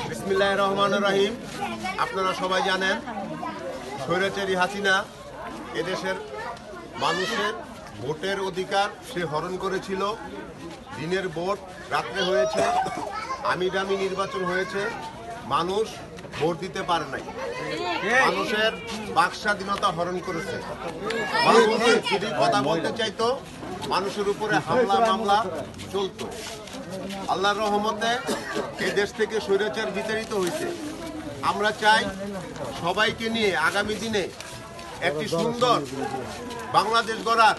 বিসমিল্লাহির রহমানির রহিম। আপনারা সবাই জানেন স্বৈরাচারী হাসিনা এদেশের মানুষের ভোটের অধিকার সে হরণ করেছিল। দিনের ভোট রাত্রে হয়েছে, আমি দামি নির্বাচন হয়েছে, মানুষ ভোট দিতে পারে নাই। মানুষের বাক স্বাধীনতা হরণ করেছে। যদি কথা বলতে চাইতো, মানুষের উপরে হামলা মামলা চলতো। আল্লাহর রহমতে এই দেশ থেকে স্বৈরাচার বিতাড়িত হয়েছে। আমরা চাই সবাইকে নিয়ে আগামী দিনে একটি সুন্দর বাংলাদেশ গড়ার,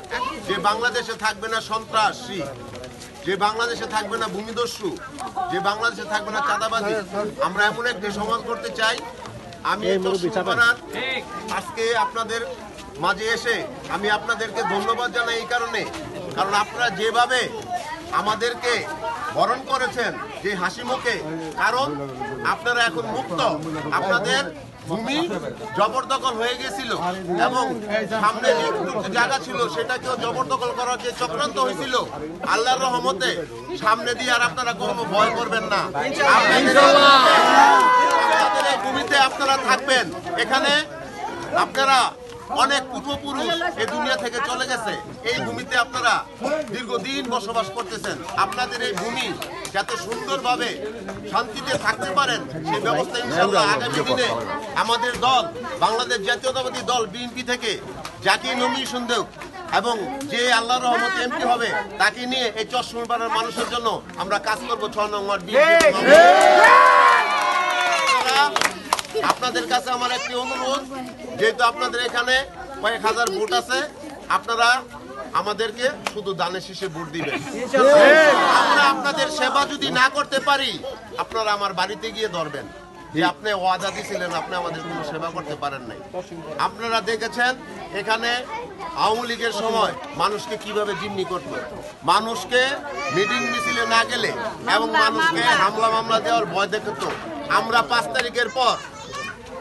যে বাংলাদেশে থাকবে না সন্ত্রাসী, যে বাংলাদেশে থাকবে না ভূমিদস্যু, যে বাংলাদেশে থাকবে না চাঁদাবাজি। আমরা এমন একটি সমাজ করতে চাই। আমি আজকে আপনাদের মাঝে এসে আমি আপনাদেরকে ধন্যবাদ জানাই এই কারণে, কারণ আপনারা যেভাবে আমাদেরকে বরণ করেছেন, যে হাসি মুখে, কারণ আপনারা এখন মুক্ত। আপনাদের ভূমি জবরদখল হয়ে গেছিল এবং সামনে যে জায়গা ছিল সেটাকেও জবরদখল করার যে চক্রান্ত হয়েছিল, আল্লাহর রহমতে সামনে দিয়ে আর আপনারা কোনো ভয় করবেন না। আপনাদের এই ভূমিতে আপনারা থাকবেন। এখানে আপনারা অনেক পূর্বপুরুষ এই দুনিয়া থেকে চলে গেছে। এই ভূমিতে আপনারা দীর্ঘদিন বসবাস করতেছেন। আপনাদের এই ভূমি যাতে সুন্দরভাবে শান্তিতে থাকতে পারেন, সেই ব্যবস্থা ইনশাআল্লাহ আগামী দিনে আমাদের দল, বাংলাদেশ জাতীয়তাবাদী দল বিএনপি থেকে যাকে নমিনেশন দেব এবং যে আল্লাহর রহমতে এমপি হবে তাকে নিয়ে এই চশমুরপাড়ার মানুষের জন্য আমরা কাজ করবো। 6 নং ওয়ার্ড বিএনপি। আপনাদের কাছে আমার একটি অনুরোধ, যেহেতু আপনাদের এখানে কয়েক হাজার ভোট আছে, আপনারা আমাদেরকে শুধু দানের শীষে ভোট দিবেন। আমরা আপনাদের সেবা যদি না করতে পারি, আপনারা আমার বাড়িতে গিয়ে ধরবেন যে আপনি ওয়াদা দিয়েছিলেন, আপনি আমাদের কোনো সেবা করতে পারেন নাই। আপনারা দেখেছেন এখানে আওয়ামী লীগের সময় মানুষকে কিভাবে জিম্মি করত, মানুষকে মিটিং মিছিলে না গেলে এবং মানুষকে হামলা মামলা দেওয়ার ভয় দেখাত। আমরা 5 তারিখের পর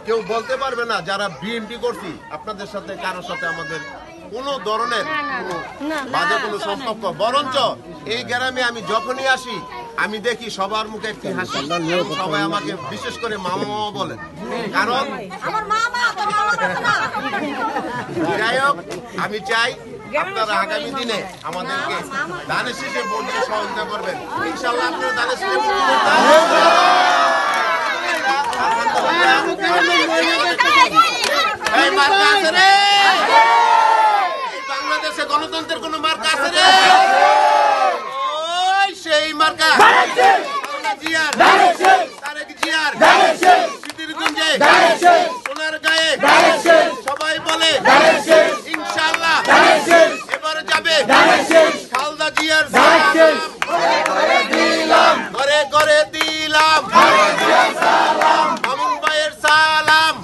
কেউ বলতে পারবে না যারা বিএনপি করছি আপনাদের সাথে কারোর সাথে আমাদের কোনো ধরনের বাজে কোনো সম্পর্ক। বরঞ্চ এই গ্রামে আমি যখনই আসি আমি দেখি সবার মুখে একটি হাসি, সবাই আমাকে বিশেষ করে মামা মামা বলেন। কারণ যাই হোক, আমি চাই আপনারা আগামী দিনে আমাদেরকে দানের শীষে ভোট দিয়ে সহযোগিতা করবেন। ইনশাআল্লাহ আপনারা দানের শীষে ভোট বাংলাদেশে গণতন্ত্রের কোন মার্কা আছে রে? ওই সেই মার্কা জিয়ার, তারেক জিয়ার, সিদ্দিরগঞ্জে, সোনারগাঁয়ে সবাই বলে ইনশাআল্লাহ এবারে যাবে খালেদা জিয়ার সালাম, ঘরে ঘরে দিলাম মামুন ভাইয়ের সালাম,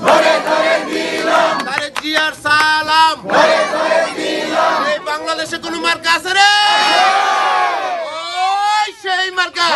তারেক জিয়ার সালাম। এই বাংলাদেশে কোন মার্কা আছে রে? ওই সেই মার্কা।